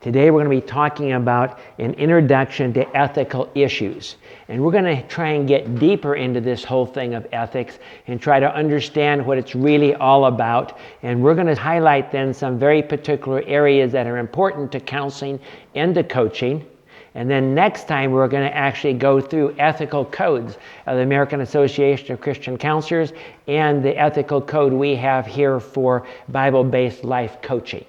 Today we're going to be talking about an introduction to ethical issues. And we're going to try and get deeper into this whole thing of ethics and try to understand what it's really all about. And we're going to highlight then some very particular areas that are important to counseling and to coaching. And then next time we're going to actually go through ethical codes of the American Association of Christian Counselors and the ethical code we have here for Bible-based life coaching.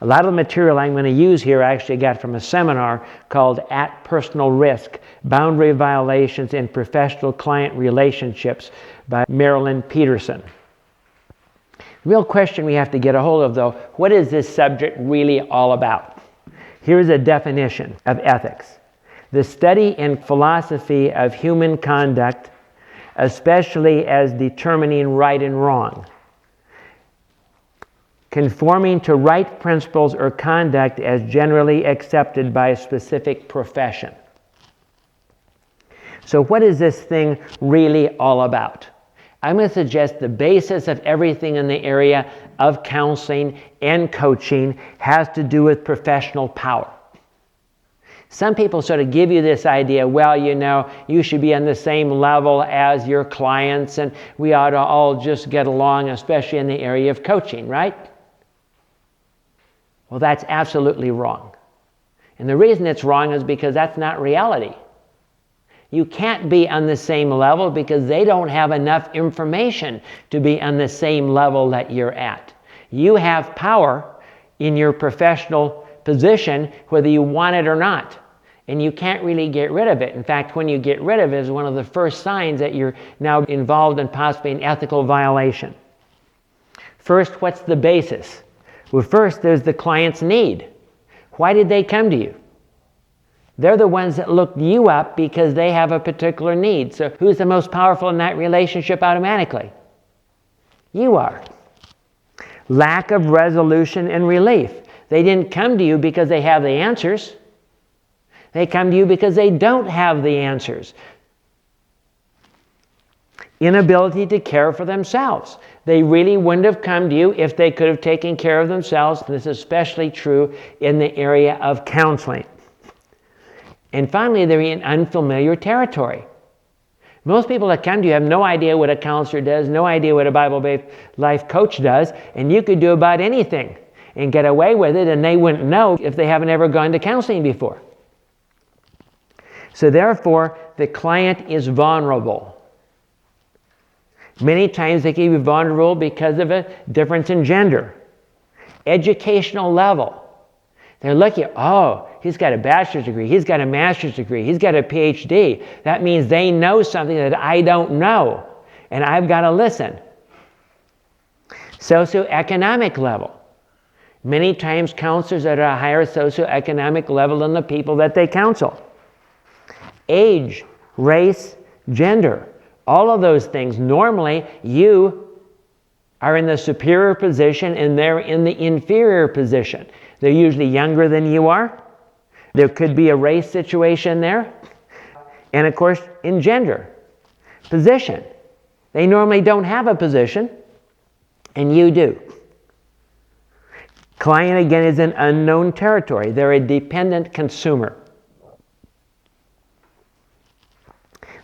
A lot of the material I'm going to use here I actually got from a seminar called At Personal Risk, Boundary Violations in Professional Client Relationships by Marilyn Peterson. The real question we have to get a hold of though, what is this subject really all about? Here's a definition of ethics. The study and philosophy of human conduct, especially as determining right and wrong, conforming to right principles or conduct as generally accepted by a specific profession. So what is this thing really all about? I'm going to suggest the basis of everything in the area of counseling and coaching has to do with professional power. Some people sort of give you this idea, well, you know, you should be on the same level as your clients and we ought to all just get along, especially in the area of coaching, right? Well, that's absolutely wrong. And the reason it's wrong is because that's not reality. You can't be on the same level because they don't have enough information to be on the same level that you're at. You have power in your professional position whether you want it or not. And you can't really get rid of it. In fact, when you get rid of it is one of the first signs that you're now involved in possibly an ethical violation. First, what's the basis? Well, first, there's the client's need. Why did they come to you? They're the ones that looked you up because they have a particular need. So who's the most powerful in that relationship automatically? You are. Lack of resolution and relief. They didn't come to you because they have the answers. They come to you because they don't have the answers. Inability to care for themselves. They really wouldn't have come to you if they could have taken care of themselves. This is especially true in the area of counseling. And finally, they're in unfamiliar territory. Most people that come to you have no idea what a counselor does, no idea what a Bible-based life coach does, and you could do about anything and get away with it, and they wouldn't know if they haven't ever gone to counseling before. So therefore, the client is vulnerable. Many times they can be vulnerable because of a difference in gender, educational level. They're looking at, oh, he's got a bachelor's degree, he's got a master's degree, he's got a PhD. That means they know something that I don't know, and I've got to listen. Socioeconomic level. Many times counselors are at a higher socioeconomic level than the people that they counsel. Age, race, gender. All of those things, normally you are in the superior position and they're in the inferior position. They're usually younger than you are. There could be a race situation there. And of course, in gender, position. They normally don't have a position, and you do. Client, again, is an unknown territory. They're a dependent consumer.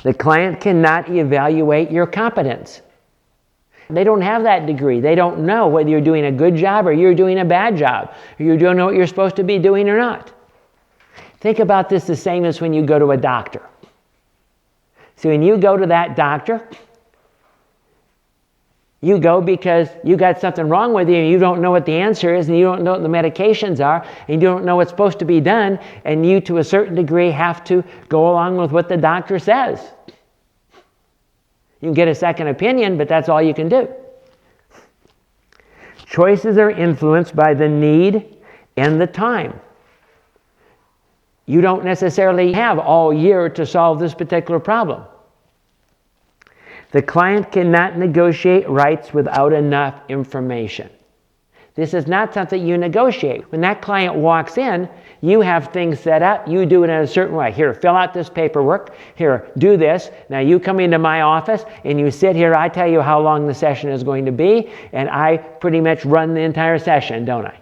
The client cannot evaluate your competence. They don't have that degree. They don't know whether you're doing a good job or you're doing a bad job, or you don't know what you're supposed to be doing or not. Think about this the same as when you go to a doctor. So when you go to that doctor, you go because you got something wrong with you and you don't know what the answer is and you don't know what the medications are and you don't know what's supposed to be done, and you to a certain degree have to go along with what the doctor says. You can get a second opinion, but that's all you can do. Choices are influenced by the need and the time. You don't necessarily have all year to solve this particular problem. The client cannot negotiate rights without enough information. This is not something you negotiate. When that client walks in, you have things set up. You do it in a certain way. Here, fill out this paperwork. Here, do this. Now you come into my office and you sit here. I tell you how long the session is going to be, and I pretty much run the entire session, don't I?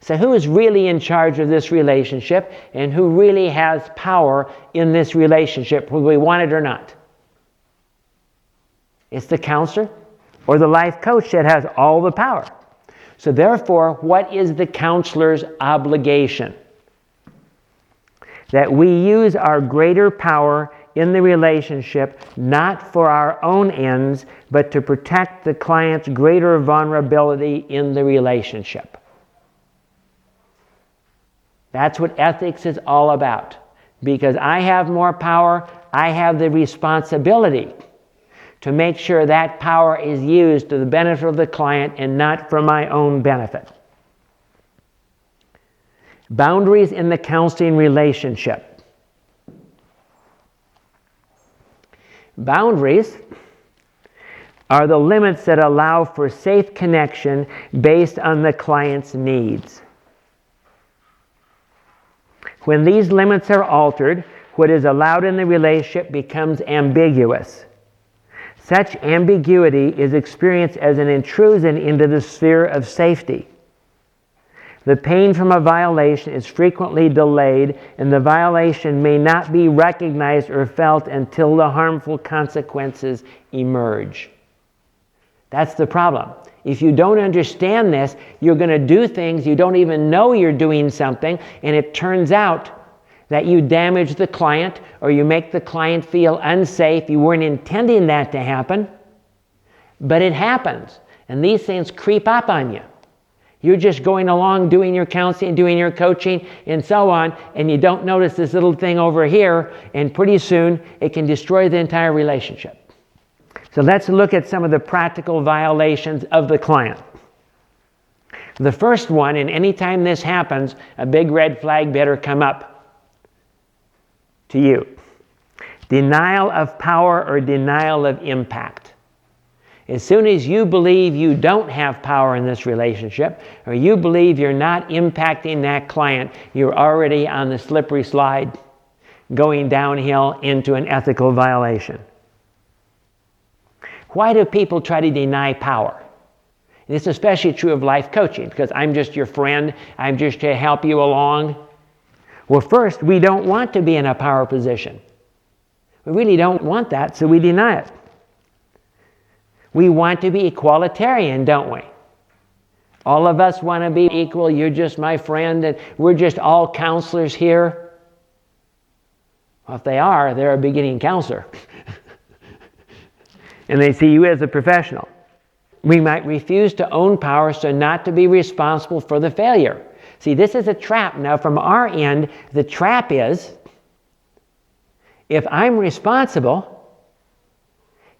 So who is really in charge of this relationship and who really has power in this relationship, whether we want it or not? It's the counselor or the life coach that has all the power. So therefore, what is the counselor's obligation? That we use our greater power in the relationship not for our own ends, but to protect the client's greater vulnerability in the relationship. That's what ethics is all about. Because I have more power, I have the responsibility to make sure that power is used to the benefit of the client and not for my own benefit. Boundaries in the counseling relationship. Boundaries are the limits that allow for safe connection based on the client's needs. When these limits are altered, what is allowed in the relationship becomes ambiguous. Such ambiguity is experienced as an intrusion into the sphere of safety. The pain from a violation is frequently delayed, and the violation may not be recognized or felt until the harmful consequences emerge. That's the problem. If you don't understand this, you're going to do things you don't even know you're doing something, and it turns out that you damage the client or you make the client feel unsafe. You weren't intending that to happen, but it happens. And these things creep up on you. You're just going along doing your counseling, doing your coaching, and so on, and you don't notice this little thing over here, and pretty soon it can destroy the entire relationship. So let's look at some of the practical violations of the client. The first one, and anytime this happens, a big red flag better come up to you. Denial of power or denial of impact. As soon as you believe you don't have power in this relationship, or you believe you're not impacting that client, you're already on the slippery slide, going downhill into an ethical violation. Why do people try to deny power? And it's especially true of life coaching, because I'm just your friend, I'm just to help you along. Well, first, we don't want to be in a power position. We really don't want that, so we deny it. We want to be equalitarian, don't we? All of us want to be equal. You're just my friend, and we're just all counselors here. Well, if they are, they're a beginning counselor. And they see you as a professional. We might refuse to own power so not to be responsible for the failure. See, this is a trap. Now, from our end, the trap is, if I'm responsible,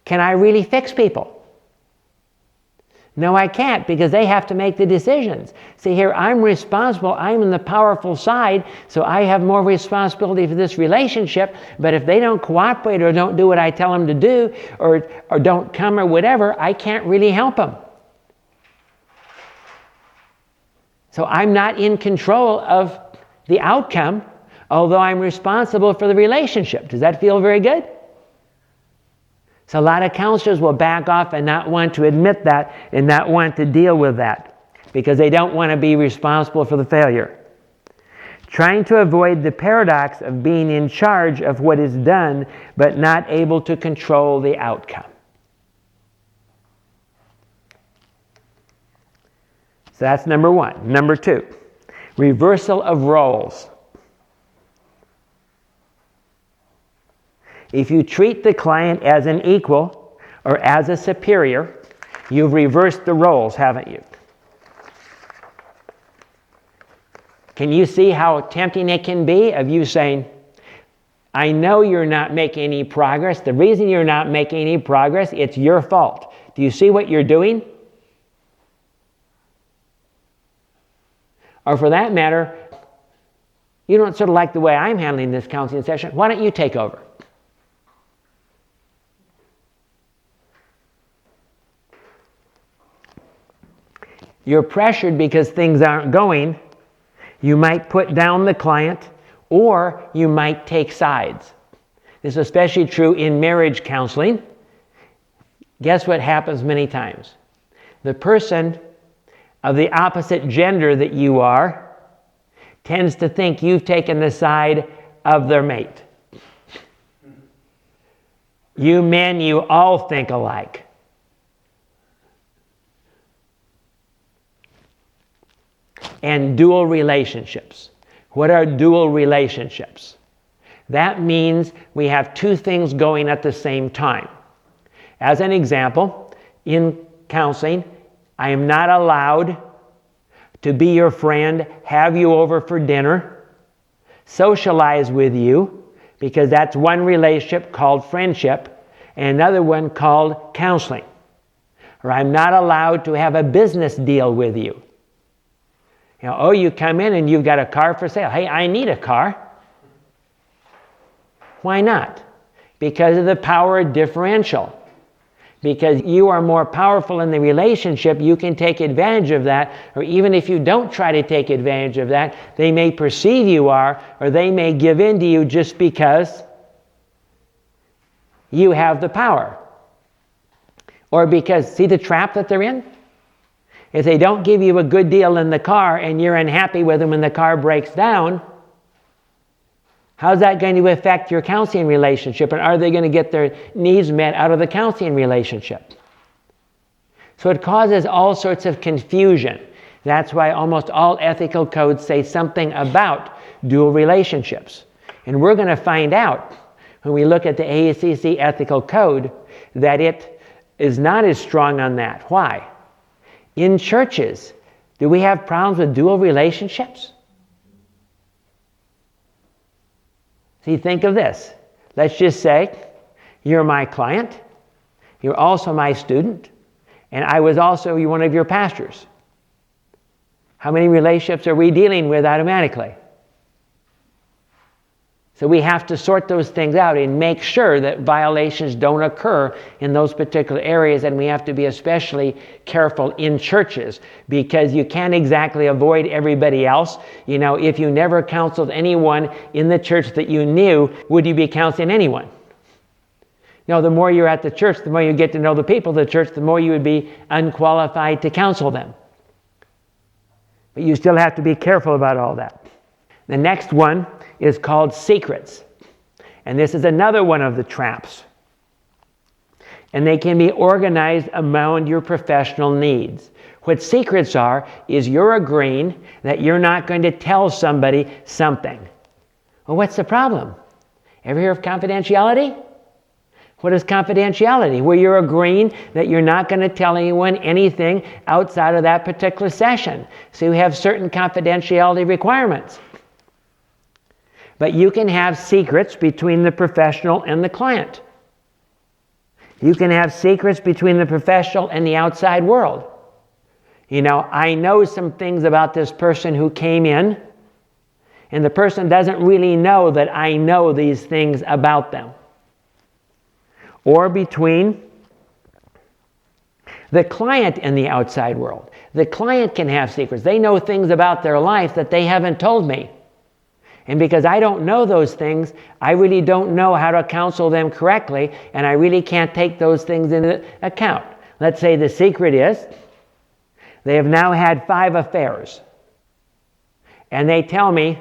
can I really fix people? No, I can't, because they have to make the decisions. See here, I'm responsible, I'm in the powerful side, so I have more responsibility for this relationship, but if they don't cooperate or don't do what I tell them to do, or don't come or whatever, I can't really help them. So I'm not in control of the outcome, although I'm responsible for the relationship. Does that feel very good? So a lot of counselors will back off and not want to admit that and not want to deal with that because they don't want to be responsible for the failure. Trying to avoid the paradox of being in charge of what is done but not able to control the outcome. So that's number one. Number two, reversal of roles. If you treat the client as an equal or as a superior, you've reversed the roles, haven't you? Can you see how tempting it can be of you saying, I know you're not making any progress. The reason you're not making any progress, it's your fault. Do you see what you're doing? Or for that matter, you don't sort of like the way I'm handling this counseling session. Why don't you take over? You're pressured because things aren't going. You might put down the client, or you might take sides. This is especially true in marriage counseling. Guess what happens many times? The person of the opposite gender that you are tends to think you've taken the side of their mate. You men, you all think alike. And dual relationships. What are dual relationships? That means we have two things going at the same time. As an example, in counseling, I am not allowed to be your friend, have you over for dinner, socialize with you, because that's one relationship called friendship, and another one called counseling. Or I'm not allowed to have a business deal with you. You know, oh, you come in and you've got a car for sale. Hey, I need a car. Why not? Because of the power differential. Because you are more powerful in the relationship, you can take advantage of that, or even if you don't try to take advantage of that, they may perceive you are, or they may give in to you just because you have the power. Or because, see the trap that they're in? If they don't give you a good deal in the car and you're unhappy with them when the car breaks down, how's that going to affect your counseling relationship? And are they going to get their needs met out of the counseling relationship? So it causes all sorts of confusion. That's why almost all ethical codes say something about dual relationships. And we're going to find out when we look at the AACC ethical code that it is not as strong on that. Why? In churches, do we have problems with dual relationships? See, think of this. Let's just say you're my client, you're also my student, and I was also one of your pastors. How many relationships are we dealing with automatically? So we have to sort those things out and make sure that violations don't occur in those particular areas, and we have to be especially careful in churches because you can't exactly avoid everybody else. You know, if you never counseled anyone in the church that you knew, would you be counseling anyone? No, the more you're at the church, the more you get to know the people of the church, the more you would be unqualified to counsel them. But you still have to be careful about all that. The next one is called secrets. And this is another one of the traps. And they can be organized around your professional needs. What secrets are is you're agreeing that you're not going to tell somebody something. Well, what's the problem? Ever hear of confidentiality? What is confidentiality? Where you're agreeing that you're not going to tell anyone anything outside of that particular session. So you have certain confidentiality requirements. But you can have secrets between the professional and the client. You can have secrets between the professional and the outside world. You know, I know some things about this person who came in, and the person doesn't really know that I know these things about them. Or between the client and the outside world. The client can have secrets. They know things about their life that they haven't told me. And because I don't know those things, I really don't know how to counsel them correctly, and I really can't take those things into account. Let's say the secret is they have now had 5 affairs, and they tell me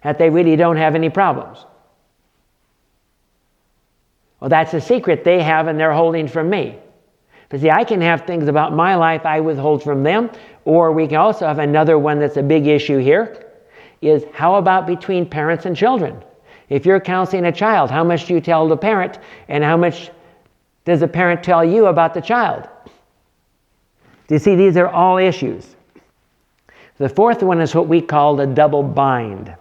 that they really don't have any problems. Well, that's a secret they have and they're holding from me. But see, I can have things about my life I withhold from them, or we can also have another one that's a big issue here. Is how about between parents and children? If you're counseling a child, how much do you tell the parent, and how much does the parent tell you about the child? Do you see, these are all issues. The fourth one is what we call the double bind.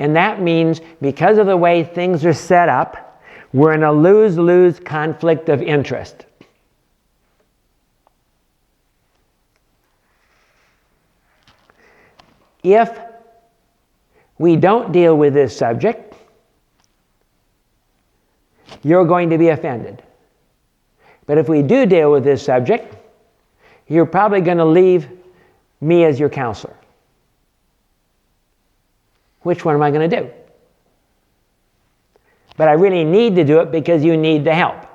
And that means because of the way things are set up, we're in a lose-lose conflict of interest. If we don't deal with this subject, you're going to be offended. But if we do deal with this subject, you're probably going to leave me as your counselor. Which one am I going to do? But I really need to do it because you need the help.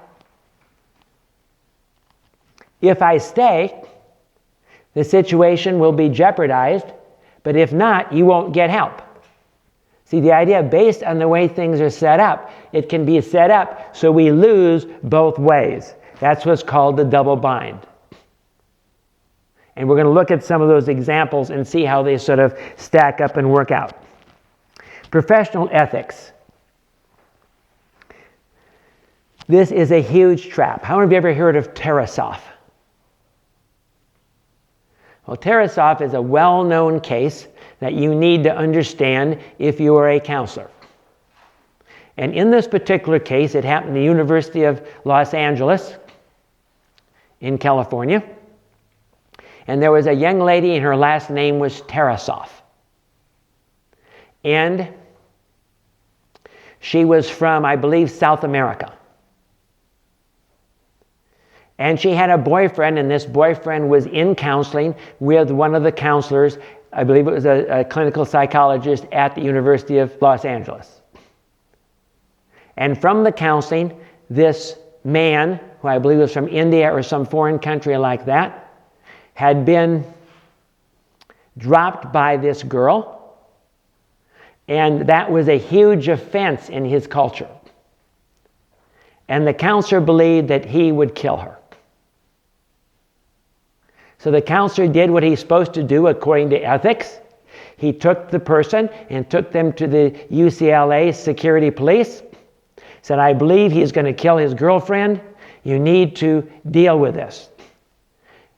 If I stay, the situation will be jeopardized, but if not, you won't get help. See, the idea, based on the way things are set up, it can be set up so we lose both ways. That's what's called the double bind. And we're going to look at some of those examples and see how they sort of stack up and work out. Professional ethics. This is a huge trap. How many of you ever heard of Terrace Off? Well, Terrace Off is a well-known case that you need to understand if you are a counselor. And in this particular case, it happened at the University of Los Angeles in California. And there was a young lady, and her last name was Terrace Off. And she was from, I believe, South America. And she had a boyfriend, and this boyfriend was in counseling with one of the counselors. I believe it was a clinical psychologist at the University of Los Angeles. And from the counseling, this man, who I believe was from India or some foreign country like that, had been dropped by this girl, and that was a huge offense in his culture. And the counselor believed that he would kill her. So the counselor did what he's supposed to do according to ethics. He took the person and took them to the UCLA security police. Said, I believe he's going to kill his girlfriend. You need to deal with this.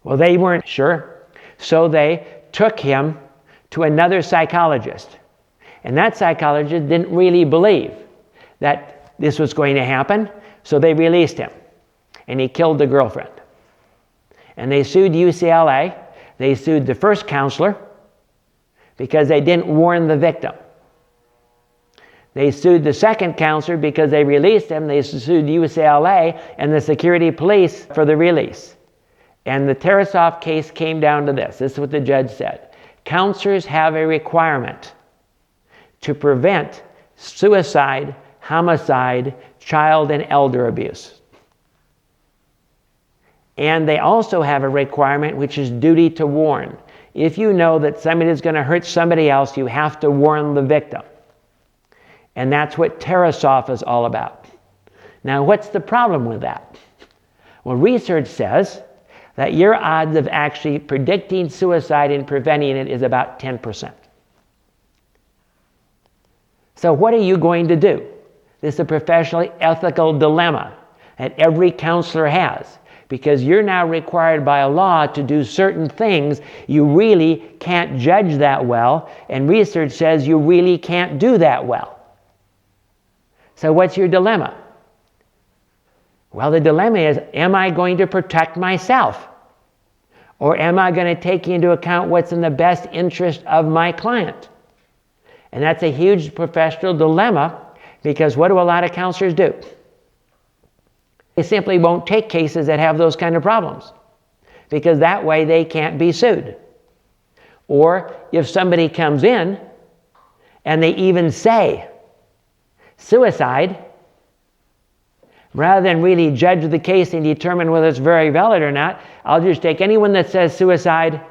Well, they weren't sure. So they took him to another psychologist. And that psychologist didn't really believe that this was going to happen. So they released him. And he killed the girlfriend. And they sued UCLA. They sued the first counselor because they didn't warn the victim. They sued the second counselor because they released him. They sued UCLA and the security police for the release. And the Terrace Off case came down to this. This is what the judge said. Counselors have a requirement to prevent suicide, homicide, child and elder abuse. And they also have a requirement, which is duty to warn. If you know that somebody is going to hurt somebody else, you have to warn the victim. And that's what Terrace Off is all about. Now, what's the problem with that? Well, research says that your odds of actually predicting suicide and preventing it is about 10%. So what are you going to do? This is a professionally ethical dilemma that every counselor has. Because you're now required by a law to do certain things you really can't judge that well, and research says you really can't do that well. So what's your dilemma? Well, the dilemma is, am I going to protect myself? Or am I going to take into account what's in the best interest of my client? And that's a huge professional dilemma, because what do a lot of counselors do? They simply won't take cases that have those kind of problems, because that way they can't be sued. Or if somebody comes in and they even say suicide, rather than really judge the case and determine whether it's very valid or not, I'll just take anyone that says suicide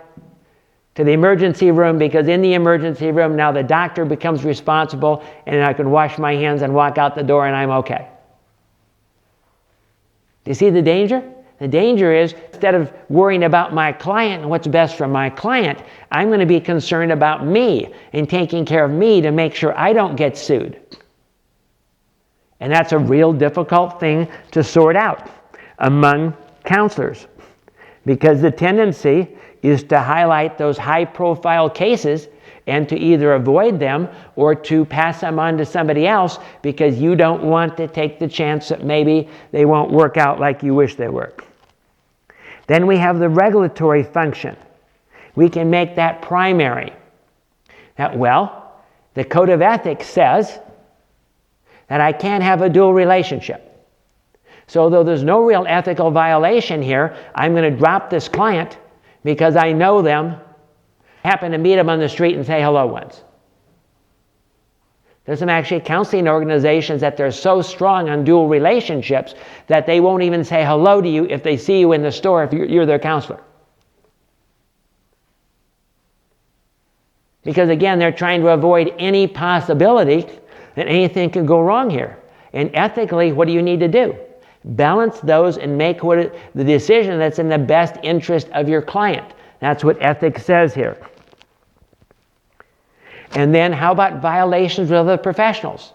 to the emergency room, because in the emergency room now the doctor becomes responsible, and I can wash my hands and walk out the door and I'm okay. You see the danger? The danger is, instead of worrying about my client and what's best for my client, I'm going to be concerned about me and taking care of me to make sure I don't get sued. And that's a real difficult thing to sort out among counselors, because the tendency is to highlight those high-profile cases and to either avoid them or to pass them on to somebody else, because you don't want to take the chance that maybe they won't work out like you wish they work. Then we have the regulatory function. We can make that primary. That, well, the Code of Ethics says that I can't have a dual relationship. So though there's no real ethical violation here, I'm going to drop this client because I know them, happen to meet them on the street and say hello once. There's some actually counseling organizations that they're so strong on dual relationships that they won't even say hello to you if they see you in the store if you're their counselor. Because again, they're trying to avoid any possibility that anything could go wrong here. And ethically, what do you need to do? Balance those and make the decision that's in the best interest of your client. That's what ethics says here. And then how about violations with other professionals?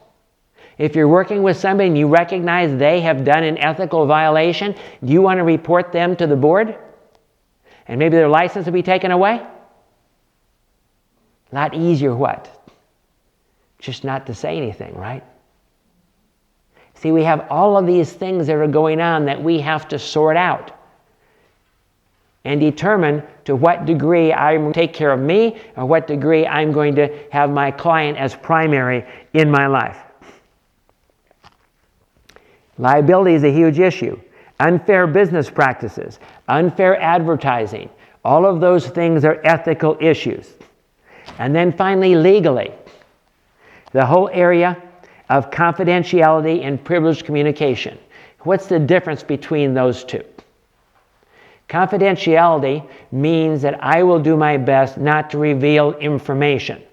If you're working with somebody and you recognize they have done an ethical violation, do you want to report them to the board? And maybe their license will be taken away? A lot easier what? Just not to say anything, right? See, we have all of these things that are going on that we have to sort out and determine to what degree I'm going to take care of me or what degree I'm going to have my client as primary in my life. Liability is a huge issue. Unfair business practices, unfair advertising, all of those things are ethical issues. And then finally, legally, the whole area of confidentiality and privileged communication. What's the difference between those two? Confidentiality means that I will do my best not to reveal information.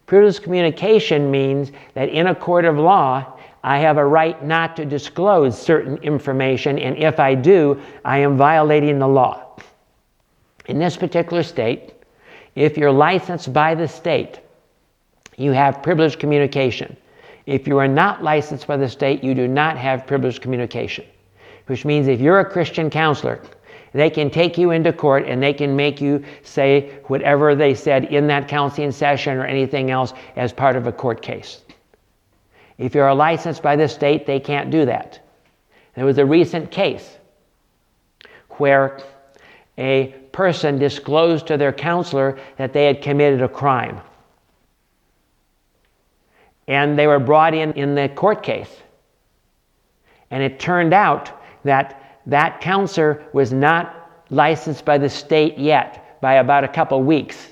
Privileged communication means that in a court of law, I have a right not to disclose certain information, and if I do, I am violating the law. In this particular state, if you're licensed by the state, you have privileged communication. If you are not licensed by the state, you do not have privileged communication. Which means if you're a Christian counselor, they can take you into court and they can make you say whatever they said in that counseling session or anything else as part of a court case. If you're licensed by the state, they can't do that. There was a recent case where a person disclosed to their counselor that they had committed a crime. And they were brought in the court case. And it turned out that counselor was not licensed by the state yet by about a couple weeks.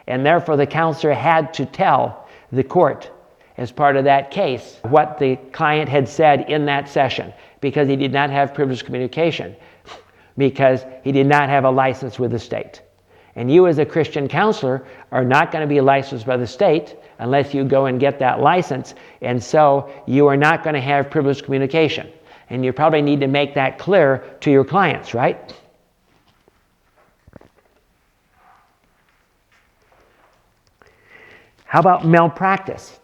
And therefore the counselor had to tell the court as part of that case what the client had said in that session, because he did not have privileged communication, because he did not have a license with the state. And you as a Christian counselor are not going to be licensed by the state unless you go and get that license, and so you are not going to have privileged communication. And you probably need to make that clear to your clients, right? How about malpractice?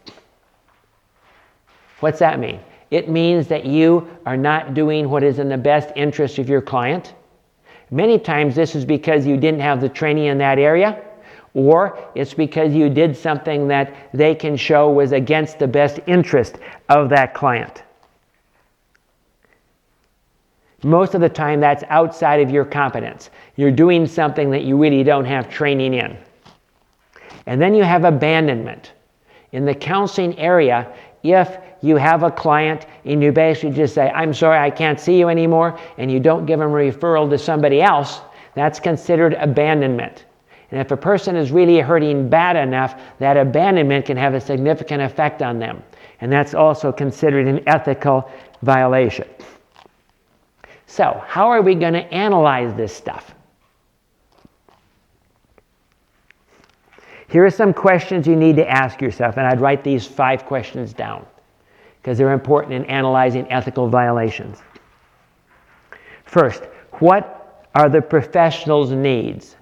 What's that mean? It means that you are not doing what is in the best interest of your client. Many times this is because you didn't have the training in that area, or it's because you did something that they can show was against the best interest of that client. Most of the time that's outside of your competence. You're doing something that you really don't have training in. And then you have abandonment. In the counseling area, if you have a client and you basically just say, I'm sorry, I can't see you anymore, and you don't give them a referral to somebody else, that's considered abandonment. And if a person is really hurting bad enough, that abandonment can have a significant effect on them. And that's also considered an ethical violation. So, how are we going to analyze this stuff? Here are some questions you need to ask yourself, and I'd write these 5 questions down because they're important in analyzing ethical violations. First, what are the professional's needs?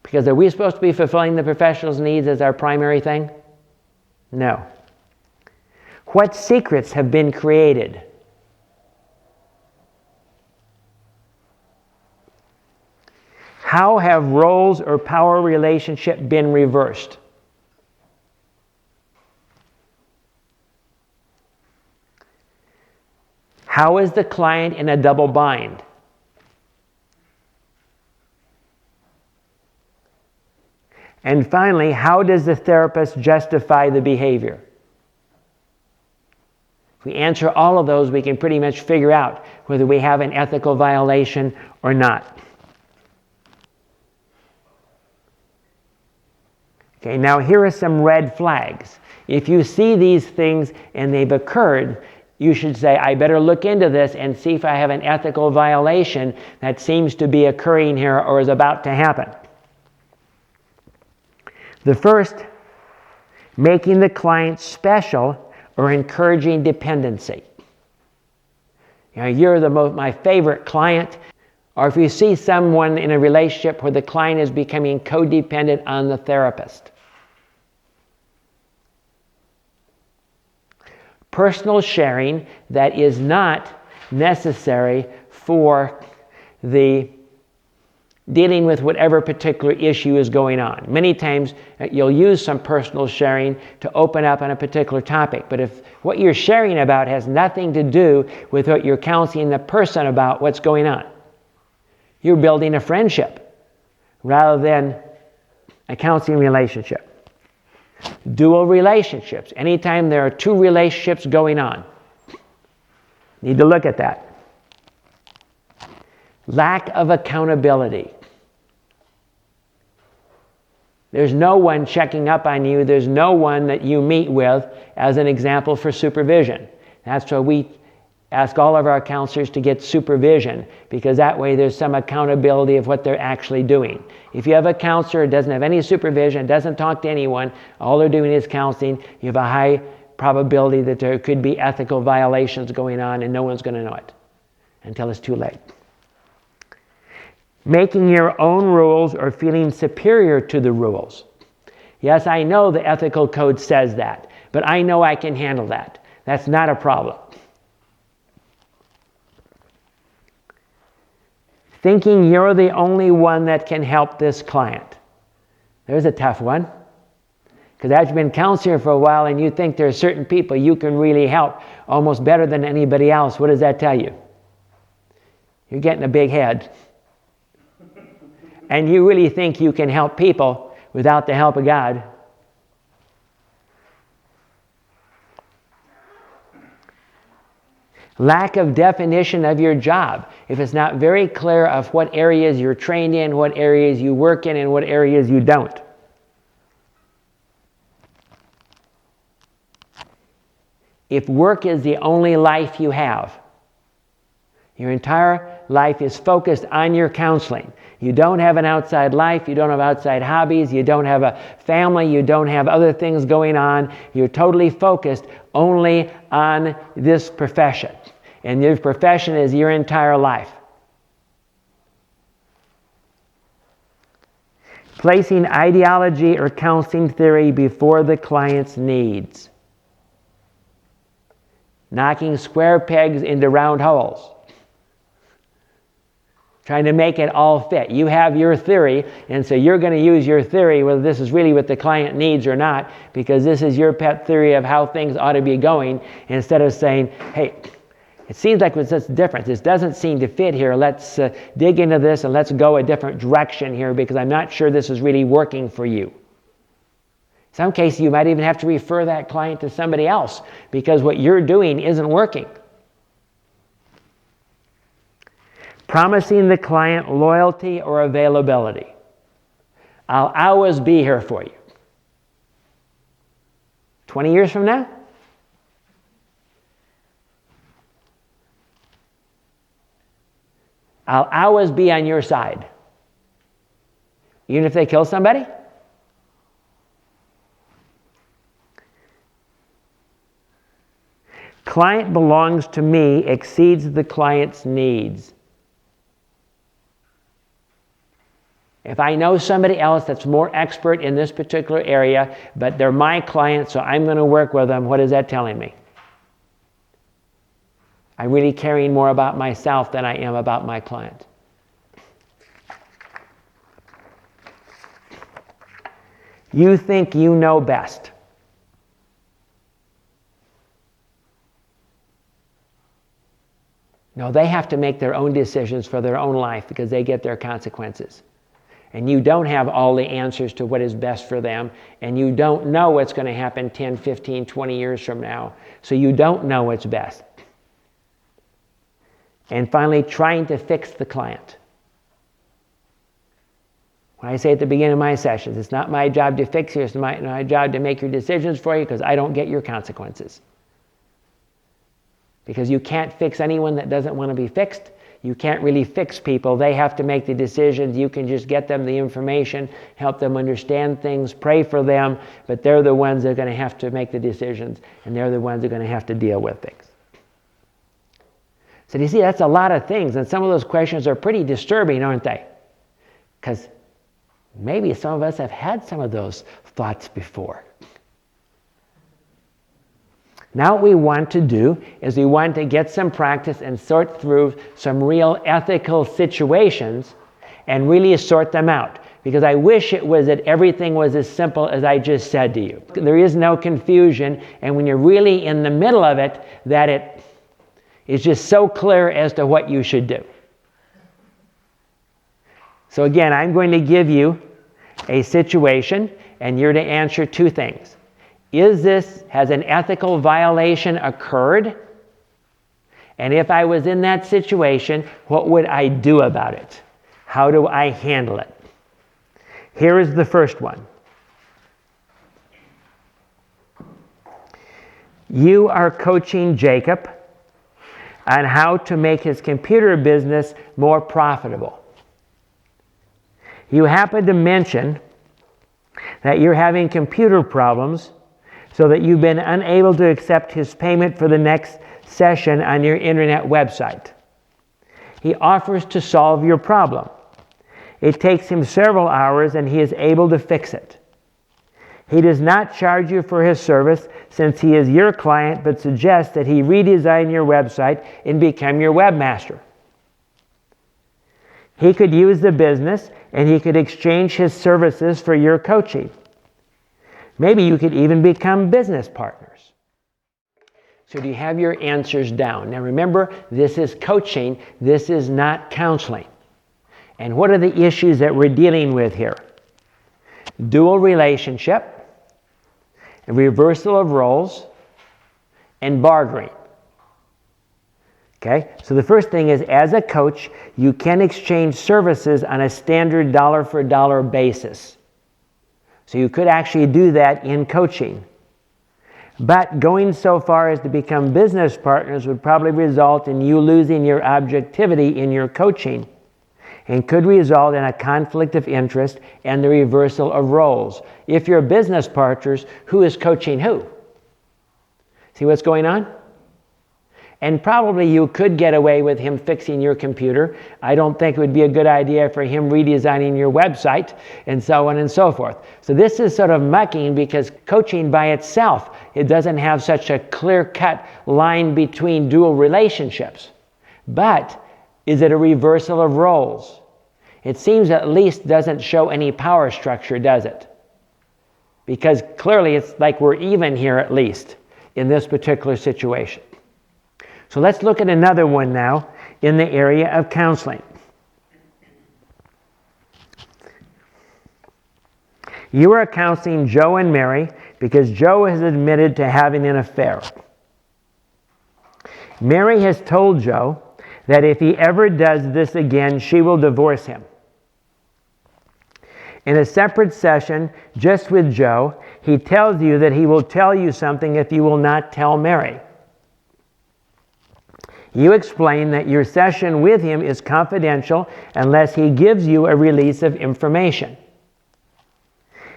Because are we supposed to be fulfilling the professional's needs as our primary thing? No. What secrets have been created? How have roles or power relationship been reversed? How is the client in a double bind? And finally, how does the therapist justify the behavior? If we answer all of those, we can pretty much figure out whether we have an ethical violation or not. Okay, now here are some red flags. If you see these things and they've occurred, you should say, I better look into this and see if I have an ethical violation that seems to be occurring here or is about to happen. The first, making the client special or encouraging dependency. You know, you're my favorite client. Or if you see someone in a relationship where the client is becoming codependent on the therapist. Personal sharing that is not necessary for the dealing with whatever particular issue is going on. Many times you'll use some personal sharing to open up on a particular topic, but if what you're sharing about has nothing to do with what you're counseling the person about what's going on, you're building a friendship rather than a counseling relationship. Dual relationships. Anytime there are two relationships going on, need to look at that. Lack of accountability. There's no one checking up on you. There's no one that you meet with as an example for supervision. That's why we ask all of our counselors to get supervision, because that way there's some accountability of what they're actually doing. If you have a counselor who doesn't have any supervision, doesn't talk to anyone, all they're doing is counseling, you have a high probability that there could be ethical violations going on and no one's going to know it until it's too late. Making your own rules or feeling superior to the rules. Yes, I know the ethical code says that, but I know I can handle that. That's not a problem. Thinking you're the only one that can help this client. There's a tough one. Because after you've been counseling for a while and you think there are certain people you can really help almost better than anybody else, what does that tell you? You're getting a big head. And you really think you can help people without the help of God. Lack of definition of your job. If it's not very clear of what areas you're trained in, what areas you work in, and what areas you don't. If work is the only life you have, your entire life is focused on your counseling. You don't have an outside life, you don't have outside hobbies, you don't have a family, you don't have other things going on. You're totally focused only on this profession. And your profession is your entire life. Placing ideology or counseling theory before the client's needs. Knocking square pegs into round holes. Trying to make it all fit. You have your theory, and so you're going to use your theory, whether this is really what the client needs or not, because this is your pet theory of how things ought to be going, instead of saying, hey, it seems like there's this difference. This doesn't seem to fit here. Let's dig into this and let's go a different direction here, because I'm not sure this is really working for you. In some cases, you might even have to refer that client to somebody else, because what you're doing isn't working. Promising the client loyalty or availability. I'll always be here for you. 20 years from now? I'll always be on your side. Even if they kill somebody? Client belongs to me exceeds the client's needs. If I know somebody else that's more expert in this particular area, but they're my client, so I'm going to work with them, what is that telling me? I'm really caring more about myself than I am about my client. You think you know best. No, they have to make their own decisions for their own life, because they get their consequences. And you don't have all the answers to what is best for them, and you don't know what's going to happen 10, 15, 20 years from now, so you don't know what's best. And finally, trying to fix the client. When I say at the beginning of my sessions, it's not my job to fix you, it's my job to make your decisions for you, because I don't get your consequences. Because you can't fix anyone that doesn't want to be fixed. You can't really fix people. They have to make the decisions. You can just get them the information, help them understand things, pray for them, but they're the ones that are going to have to make the decisions, and they're the ones that are going to have to deal with things. So you see, that's a lot of things, and some of those questions are pretty disturbing, aren't they? Because maybe some of us have had some of those thoughts before. Now what we want to do is we want to get some practice and sort through some real ethical situations and really sort them out. Because I wish it was that everything was as simple as I just said to you. There is no confusion, and when you're really in the middle of it, that it is just so clear as to what you should do. So again, I'm going to give you a situation, and you're to answer two things. Has an ethical violation occurred? And if I was in that situation, what would I do about it? How do I handle it? Here is the first one. You are coaching Jacob on how to make his computer business more profitable. You happen to mention that you're having computer problems, so that you've been unable to accept his payment for the next session on your internet website. He offers to solve your problem. It takes him several hours, and he is able to fix it. He does not charge you for his service since he is your client, but suggests that he redesign your website and become your webmaster. He could use the business, and he could exchange his services for your coaching. Maybe you could even become business partners. So do you have your answers down? Now remember, this is coaching. This is not counseling. And what are the issues that we're dealing with here? Dual relationship, reversal of roles, and bartering. Okay? So the first thing is, as a coach, you can exchange services on a standard dollar-for-dollar basis. So you could actually do that in coaching. But going so far as to become business partners would probably result in you losing your objectivity in your coaching, and could result in a conflict of interest and the reversal of roles. If you're business partners, who is coaching who? See what's going on? And probably you could get away with him fixing your computer. I don't think it would be a good idea for him redesigning your website, and so on and so forth. So this is sort of mucking, because coaching by itself, it doesn't have such a clear-cut line between dual relationships. But is it a reversal of roles? It seems at least doesn't show any power structure, does it? Because clearly it's like we're even here, at least, in this particular situation. So let's look at another one now in the area of counseling. You are counseling Joe and Mary because Joe has admitted to having an affair. Mary has told Joe that if he ever does this again, she will divorce him. In a separate session, just with Joe, he tells you that he will tell you something if you will not tell Mary. You explain that your session with him is confidential unless he gives you a release of information.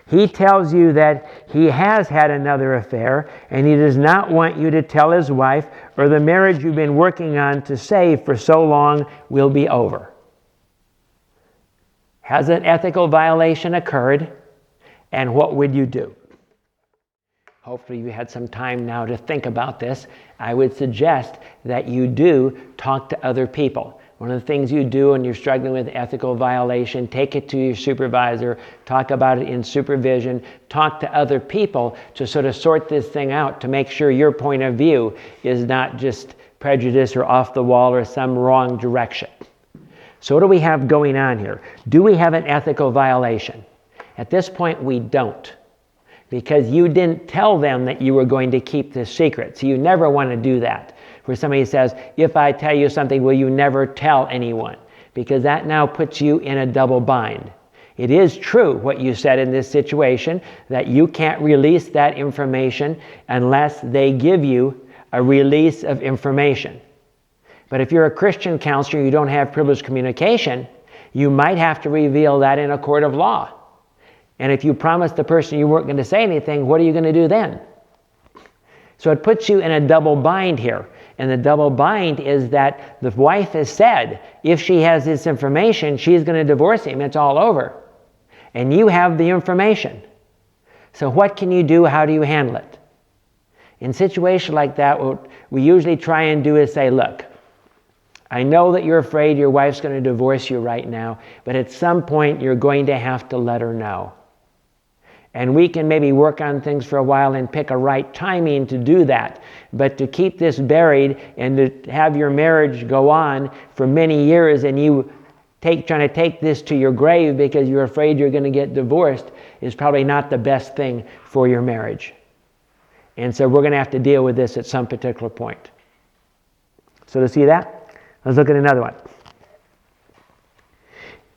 He tells you that he has had another affair, and he does not want you to tell his wife, or the marriage you've been working on to save for so long will be over. Has an ethical violation occurred, and what would you do? Hopefully you had some time now to think about this. I would suggest that you do talk to other people. One of the things you do when you're struggling with ethical violation, take it to your supervisor, talk about it in supervision, talk to other people to sort of sort this thing out, to make sure your point of view is not just prejudice or off the wall or some wrong direction. So what do we have going on here? Do we have an ethical violation? At this point, we don't. Because you didn't tell them that you were going to keep this secret. So you never want to do that. Where somebody says, if I tell you something, will you never tell anyone? Because that now puts you in a double bind. It is true what you said in this situation, that you can't release that information unless they give you a release of information. But if you're a Christian counselor, you don't have privileged communication, you might have to reveal that in a court of law. And if you promised the person you weren't going to say anything, what are you going to do then? So it puts you in a double bind here. And the double bind is that the wife has said, if she has this information, she's going to divorce him. It's all over. And you have the information. So what can you do? How do you handle it? In situations like that, what we usually try and do is say, look, I know that you're afraid your wife's going to divorce you right now, but at some point you're going to have to let her know. And we can maybe work on things for a while and pick a right timing to do that. But to keep this buried and to have your marriage go on for many years and you trying to take this to your grave because you're afraid you're going to get divorced is probably not the best thing for your marriage. And so we're going to have to deal with this at some particular point. So to see that, let's look at another one.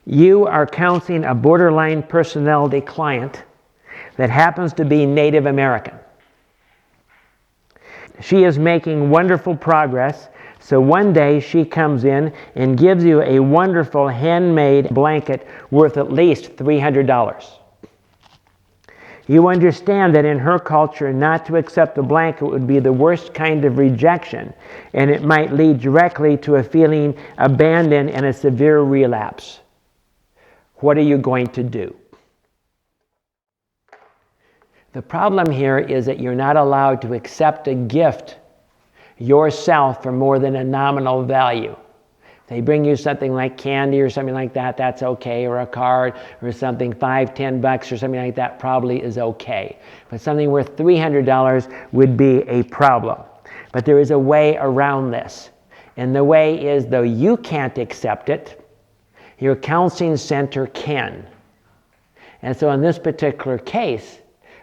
You are counseling a borderline personality client that happens to be Native American. She is making wonderful progress, so one day she comes in and gives you a wonderful handmade blanket worth at least $300. You understand that in her culture, not to accept the blanket would be the worst kind of rejection, and it might lead directly to a feeling abandoned and a severe relapse. What are you going to do? The problem here is that you're not allowed to accept a gift yourself for more than a nominal value. If they bring you something like candy or something like that, that's okay, or a card or something, $5-10 or something like that probably is okay. But something worth $300 would be a problem. But there is a way around this. And the way is, though you can't accept it, your counseling center can. And so in this particular case,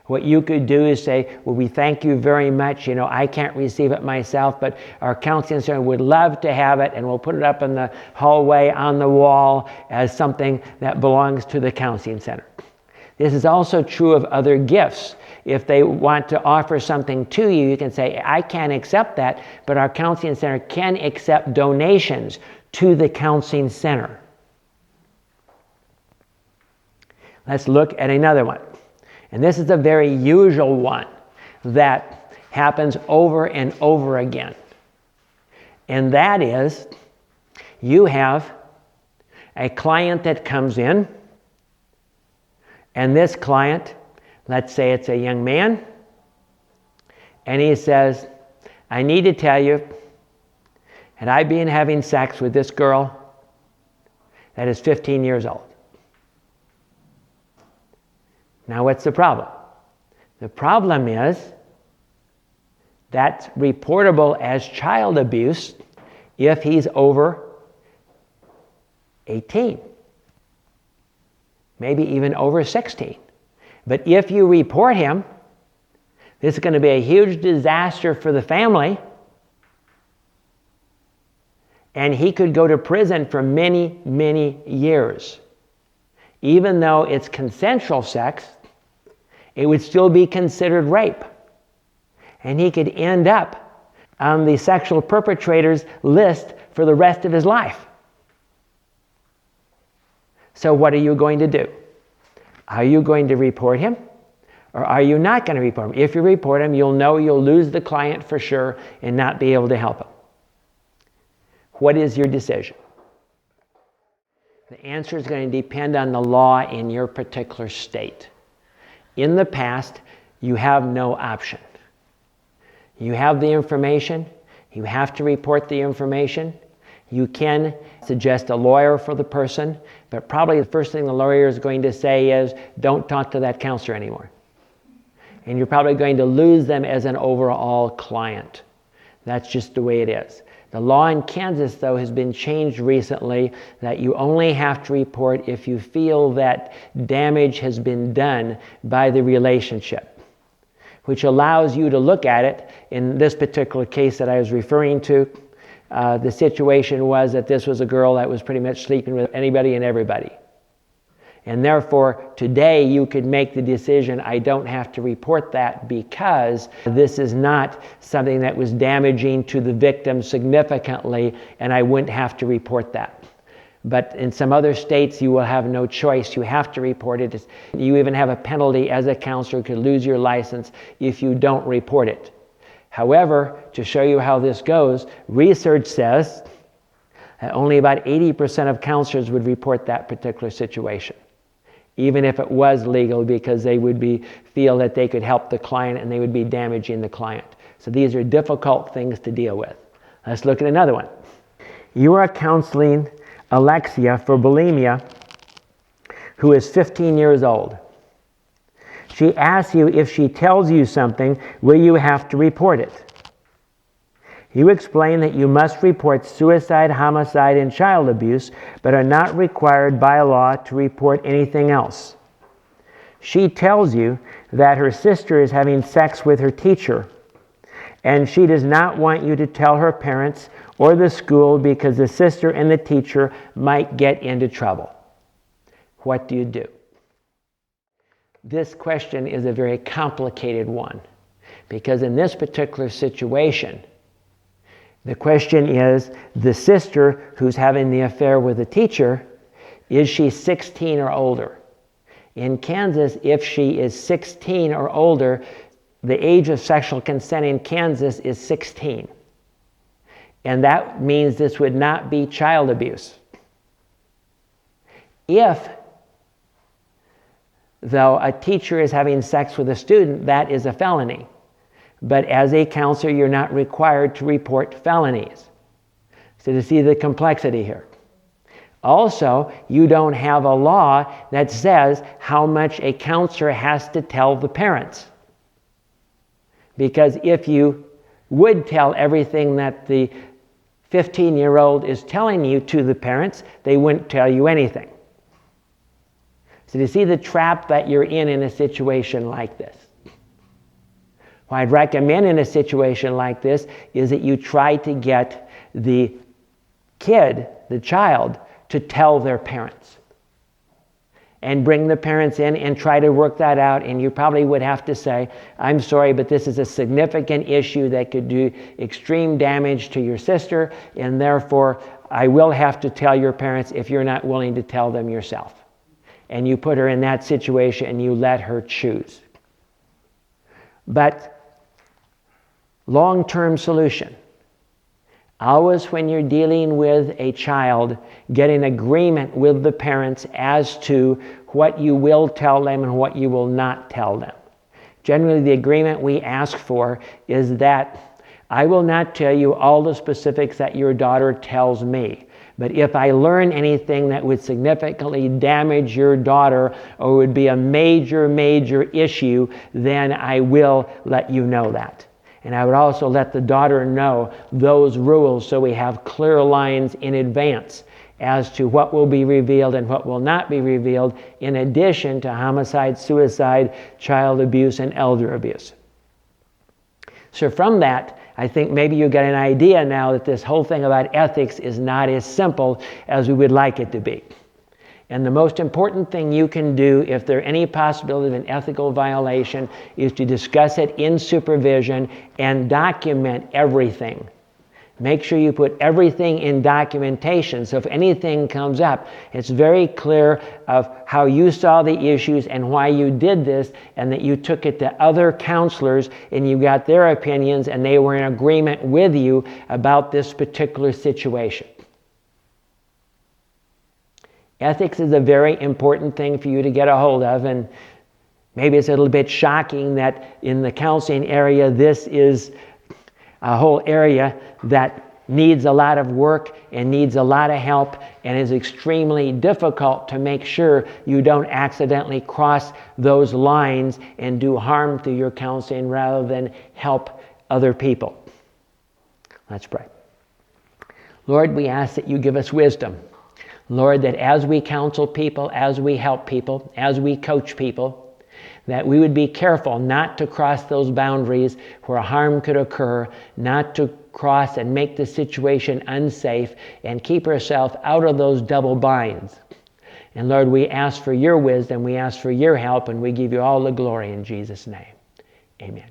what you could do is say, well, we thank you very much. I can't receive it myself, but our counseling center would love to have it, and we'll put it up in the hallway on the wall as something that belongs to the counseling center. This is also true of other gifts. If they want to offer something to you, you can say, I can't accept that, but our counseling center can accept donations to the counseling center. Let's look at another one. And this is a very usual one that happens over and over again. And that is, you have a client that comes in, and this client, let's say it's a young man, and he says, I need to tell you that I've been having sex with this girl that is 15 years old. Now, what's the problem? The problem is that's reportable as child abuse if he's over 18, maybe even over 16. But if you report him, this is going to be a huge disaster for the family, and he could go to prison for many, many years. Even though it's consensual sex, it would still be considered rape. And he could end up on the sexual perpetrators list for the rest of his life. So what are you going to do? Are you going to report him? Or are you not going to report him? If you report him, you'll know you'll lose the client for sure and not be able to help him. What is your decision? The answer is going to depend on the law in your particular state. In the past, you have no option. You have the information. You have to report the information. You can suggest a lawyer for the person, but probably the first thing the lawyer is going to say is, don't talk to that counselor anymore. And you're probably going to lose them as an overall client. That's just the way it is. The law in Kansas, though, has been changed recently that you only have to report if you feel that damage has been done by the relationship, which allows you to look at it. In this particular case that I was referring to, the situation was that this was a girl that was pretty much sleeping with anybody and everybody. And therefore, today you could make the decision, I don't have to report that because this is not something that was damaging to the victim significantly, and I wouldn't have to report that. But in some other states, you will have no choice. You have to report it. You even have a penalty as a counselor, could lose your license if you don't report it. However, to show you how this goes, research says that only about 80% of counselors would report that particular situation, even if it was legal, because they would feel that they could help the client and they would be damaging the client. So these are difficult things to deal with. Let's look at another one. You are counseling Alexia for bulimia, who is 15 years old. She asks you, if she tells you something, will you have to report it? You explain that you must report suicide, homicide, and child abuse, but are not required by law to report anything else. She tells you that her sister is having sex with her teacher, and she does not want you to tell her parents or the school because the sister and the teacher might get into trouble. What do you do? This question is a very complicated one, because in this particular situation, the question is, the sister who's having the affair with the teacher, is she 16 or older? In Kansas, if she is 16 or older, the age of sexual consent in Kansas is 16. And that means this would not be child abuse. If, though, a teacher is having sex with a student, that is a felony. But as a counselor, you're not required to report felonies. So to see the complexity here. Also, you don't have a law that says how much a counselor has to tell the parents. Because if you would tell everything that the 15-year-old is telling you to the parents, they wouldn't tell you anything. So to see the trap that you're in a situation like this. What I'd recommend in a situation like this is that you try to get the kid, the child, to tell their parents. And bring the parents in and try to work that out. And you probably would have to say, I'm sorry, but this is a significant issue that could do extreme damage to your sister, and therefore I will have to tell your parents if you're not willing to tell them yourself. And you put her in that situation and you let her choose. But long-term solution. Always when you're dealing with a child, get an agreement with the parents as to what you will tell them and what you will not tell them. Generally, the agreement we ask for is that I will not tell you all the specifics that your daughter tells me. But if I learn anything that would significantly damage your daughter or would be a major, major issue, then I will let you know that. And I would also let the daughter know those rules so we have clear lines in advance as to what will be revealed and what will not be revealed, in addition to homicide, suicide, child abuse, and elder abuse. So from that, I think maybe you get an idea now that this whole thing about ethics is not as simple as we would like it to be. And the most important thing you can do if there's any possibility of an ethical violation is to discuss it in supervision and document everything. Make sure you put everything in documentation, so if anything comes up, it's very clear of how you saw the issues and why you did this, and that you took it to other counselors and you got their opinions and they were in agreement with you about this particular situation. Ethics is a very important thing for you to get a hold of, and maybe it's a little bit shocking that in the counseling area, this is a whole area that needs a lot of work and needs a lot of help and is extremely difficult to make sure you don't accidentally cross those lines and do harm through your counseling rather than help other people. Let's pray. Lord, we ask that you give us wisdom. Lord, that as we counsel people, as we help people, as we coach people, that we would be careful not to cross those boundaries where harm could occur, not to cross and make the situation unsafe, and keep ourselves out of those double binds. And Lord, we ask for your wisdom, we ask for your help, and we give you all the glory in Jesus' name. Amen.